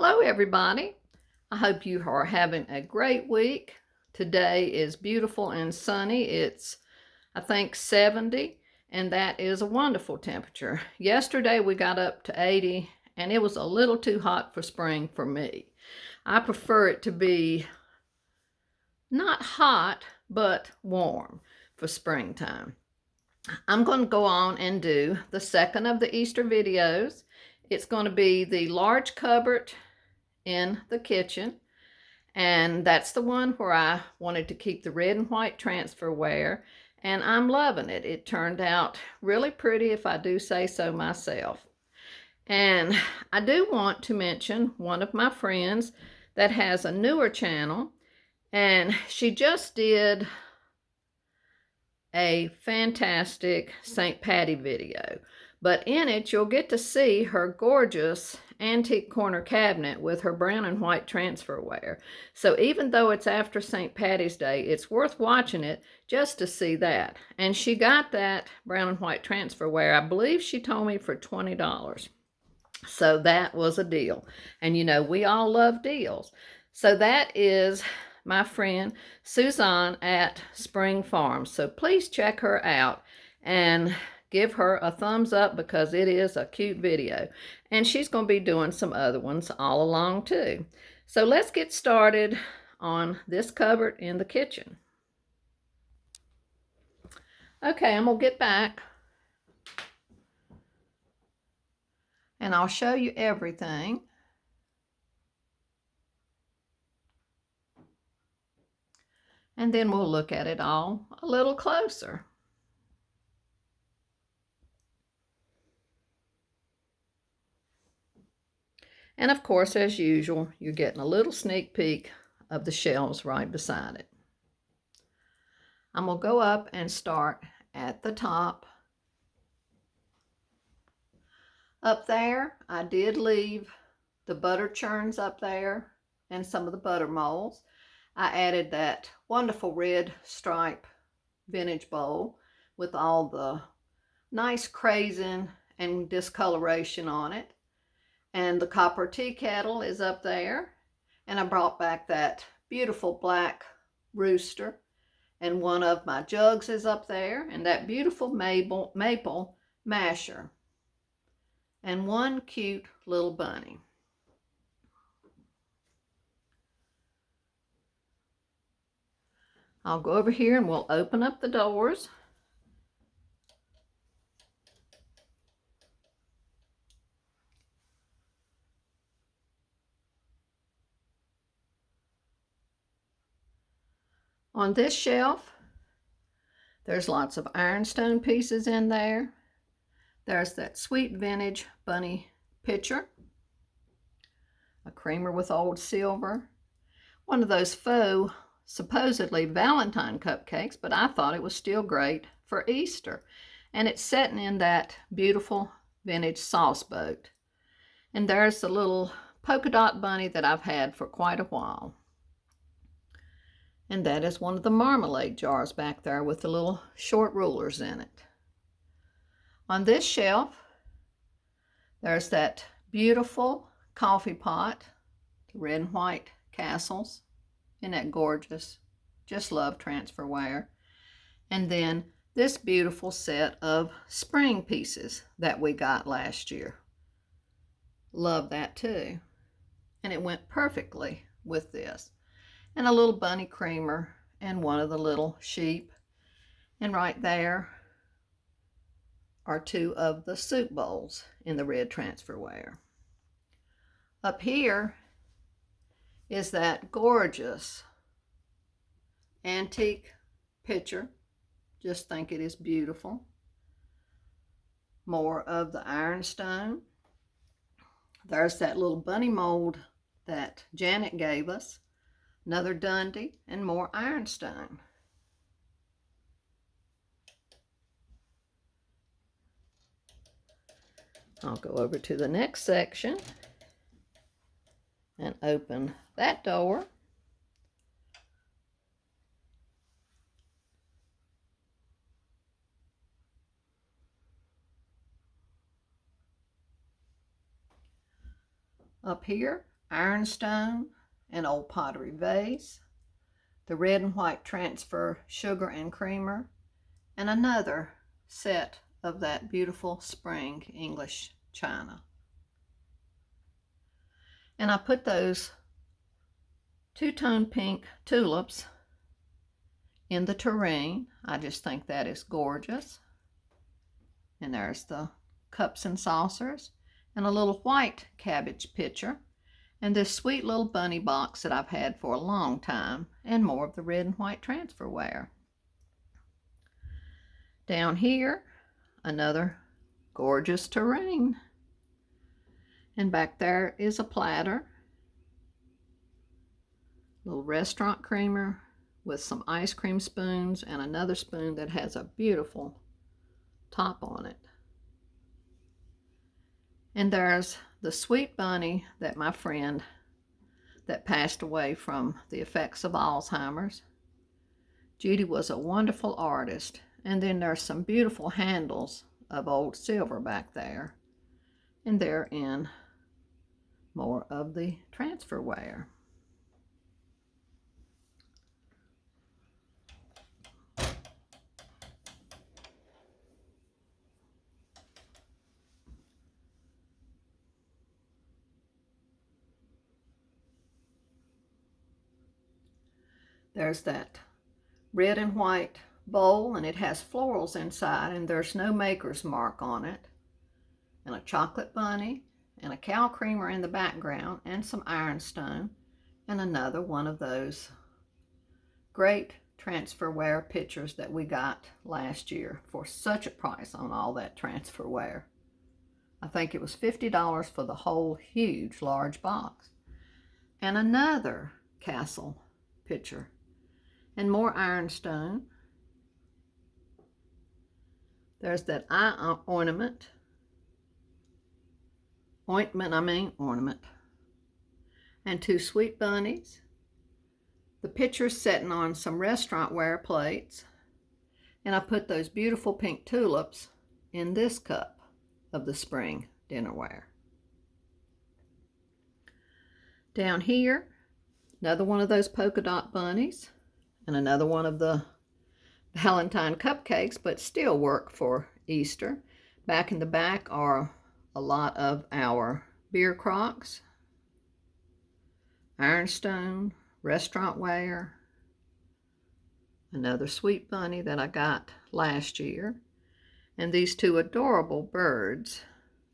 Hello everybody. I hope you are having a great week. Today is beautiful and sunny. It's I think 70, and that is a wonderful temperature. Yesterday we got up to 80 and it was a little too hot for spring for me. I prefer it to be not hot but warm for springtime. I'm going to go on and do the second of the Easter videos. It's going to be the large cupboard in the kitchen, and that's the one where I wanted to keep the red and white transferware, and I'm loving it. It turned out really pretty, if I do say so myself. And I do want to mention one of my friends that has a newer channel, and she just did a fantastic St. Patty video. But in it, you'll get to see her gorgeous antique corner cabinet with her brown and white transferware. So even though it's after St. Patty's Day, it's worth watching it just to see that. And she got that brown and white transferware, I believe she told me, for $20. So that was a deal. And you know, we all love deals. So that is my friend Suzanne at Spring Farms. So please check her out and give her a thumbs up because it is a cute video. And she's going to be doing some other ones all along too. So let's get started on this cupboard in the kitchen. Okay, I'm going to get back and I'll show you everything. And then we'll look at it all a little closer. And of course, as usual, you're getting a little sneak peek of the shelves right beside it. I'm going to go up and start at the top. Up there, I did leave the butter churns up there and some of the butter molds. I added that wonderful red stripe vintage bowl with all the nice crazing and discoloration on it. And the copper tea kettle is up there. And I brought back that beautiful black rooster. And one of my jugs is up there. And that beautiful maple masher. And one cute little bunny. I'll go over here and we'll open up the doors. On this shelf, there's lots of ironstone pieces in there. There's that sweet vintage bunny pitcher, a creamer with old silver, one of those faux, supposedly Valentine cupcakes, but I thought it was still great for Easter. And it's sitting in that beautiful vintage sauce boat. And there's the little polka dot bunny that I've had for quite a while. And that is one of the marmalade jars back there with the little short rulers in it. On this shelf, there's that beautiful coffee pot, the red and white castles. Isn't that gorgeous? Just love transferware. And then this beautiful set of spring pieces that we got last year. Love that too. And it went perfectly with this. And a little bunny creamer and one of the little sheep. And right there are two of the soup bowls in the red transferware. Up here is that gorgeous antique pitcher. Just think it is beautiful. More of the ironstone. There's that little bunny mold that Janet gave us. Another Dundee and more ironstone. I'll go over to the next section and open that door. Up here ironstone, an old pottery vase, the red and white transfer sugar and creamer, and another set of that beautiful spring English china. And I put those two-tone pink tulips in the tureen. I just think that is gorgeous. And there's the cups and saucers, and a little white cabbage pitcher, and this sweet little bunny box that I've had for a long time, and more of the red and white transferware. Down here, another gorgeous tureen. And back there is a platter, little restaurant creamer with some ice cream spoons and another spoon that has a beautiful top on it. And there's the sweet bunny that my friend that passed away from the effects of Alzheimer's. Judy was a wonderful artist. And then there's some beautiful handles of old silver back there. And they're in more of the transferware. There's that red and white bowl, and it has florals inside, and there's no maker's mark on it. And a chocolate bunny, and a cow creamer in the background, and some ironstone, and another one of those great transferware pictures that we got last year for such a price on all that transferware. I think it was $50 for the whole huge large box. And another castle picture, and more ironstone. There's that eye ornament, and two sweet bunnies. The picture's sitting on some restaurantware plates, and I put those beautiful pink tulips in this cup of the spring dinnerware. Down here, another one of those polka dot bunnies, and another one of the Valentine cupcakes, but still work for Easter. Back in the back are a lot of our beer crocks, ironstone, restaurantware, another sweet bunny that I got last year, and these two adorable birds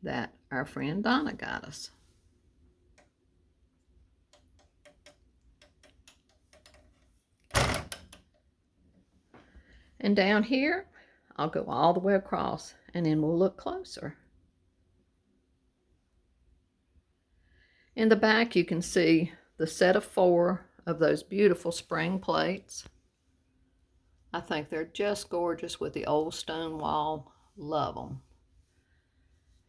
that our friend Donna got us. And down here, I'll go all the way across, and then we'll look closer. In the back, you can see the set of 4 of those beautiful spring plates. I think they're just gorgeous with the old stone wall. Love them.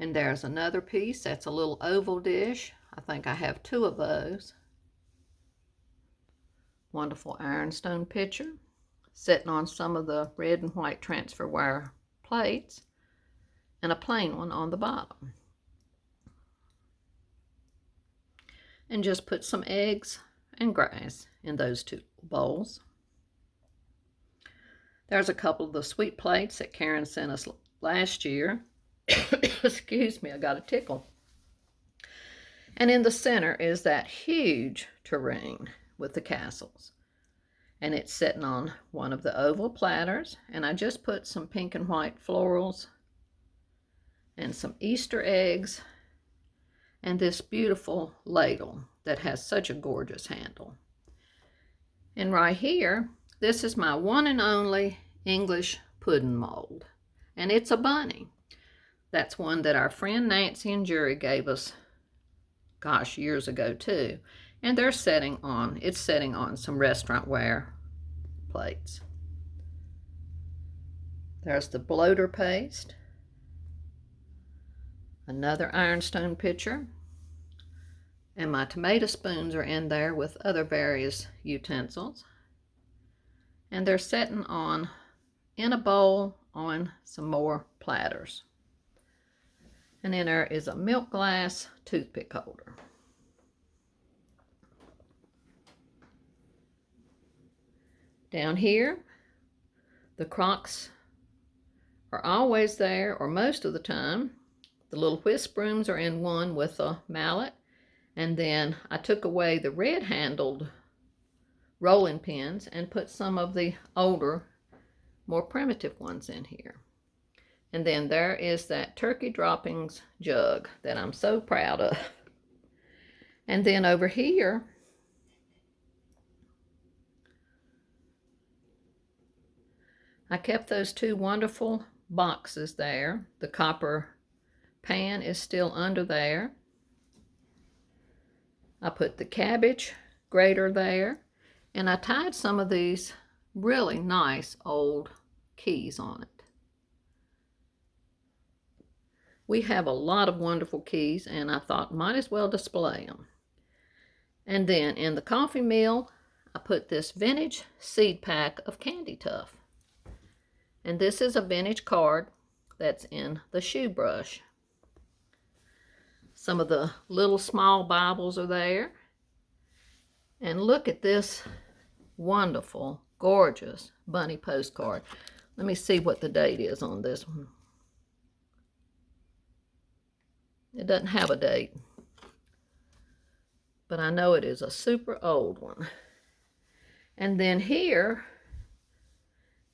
And there's another piece. That's a little oval dish. I think I have 2 of those. Wonderful ironstone pitcher, sitting on some of the red and white transferware plates, and a plain one on the bottom. And just put some eggs and grass in those 2 bowls. There's a couple of the sweet plates that Karen sent us last year. Excuse me, I got a tickle. And in the center is that huge tureen with the castles. And it's sitting on one of the oval platters. And I just put some pink and white florals and some Easter eggs and this beautiful ladle that has such a gorgeous handle. And right here, this is my one and only English pudding mold. And it's a bunny. That's one that our friend Nancy and Jerry gave us, gosh, years ago too. And it's setting on some restaurantware plates. There's the bloater paste, another ironstone pitcher, and my tomato spoons are in there with other various utensils. And they're sitting on in a bowl on some more platters. And then there is a milk glass toothpick holder. Down here, the crocks are always there, or most of the time. The little whisk brooms are in one with a mallet. And then I took away the red-handled rolling pins and put some of the older, more primitive ones in here. And then there is that turkey droppings jug that I'm so proud of. And then over here, I kept those two wonderful boxes there. The copper pan is still under there. I put the cabbage grater there, and I tied some of these really nice old keys on it. We have a lot of wonderful keys, and I thought might as well display them. And then in the coffee mill, I put this vintage seed pack of candy tuff. And this is a vintage card that's in the shoe brush. Some of the little small Bibles are there. And look at this wonderful, gorgeous bunny postcard. Let me see what the date is on this one. It doesn't have a date, but I know it is a super old one. And then here,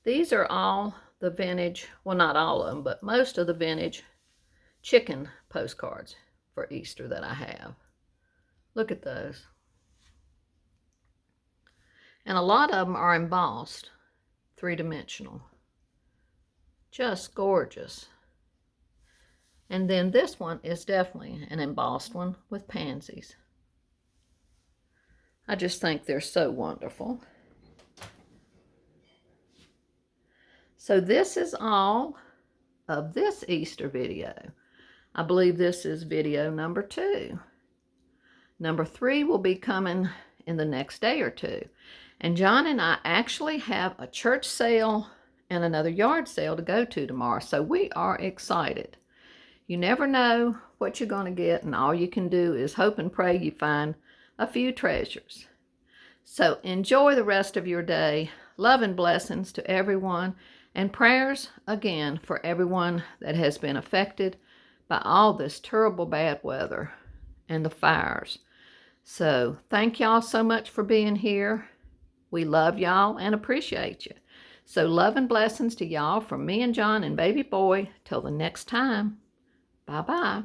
these are all the vintage, well, not all of them, but most of the vintage chicken postcards for Easter that I have. Look at those. And a lot of them are embossed, three-dimensional. Just gorgeous. And then this one is definitely an embossed one with pansies. I just think they're so wonderful. So this is all of this Easter video. I believe this is video number 2. Number 3 will be coming in the next day or two. And John and I actually have a church sale and another yard sale to go to tomorrow. So we are excited. You never know what you're going to get, and all you can do is hope and pray you find a few treasures. So enjoy the rest of your day. Love and blessings to everyone, and prayers again for everyone that has been affected by all this terrible bad weather and the fires. So thank y'all so much for being here. We love y'all and appreciate you. So love and blessings to y'all from me and John and baby boy. Till the next time. Bye-bye.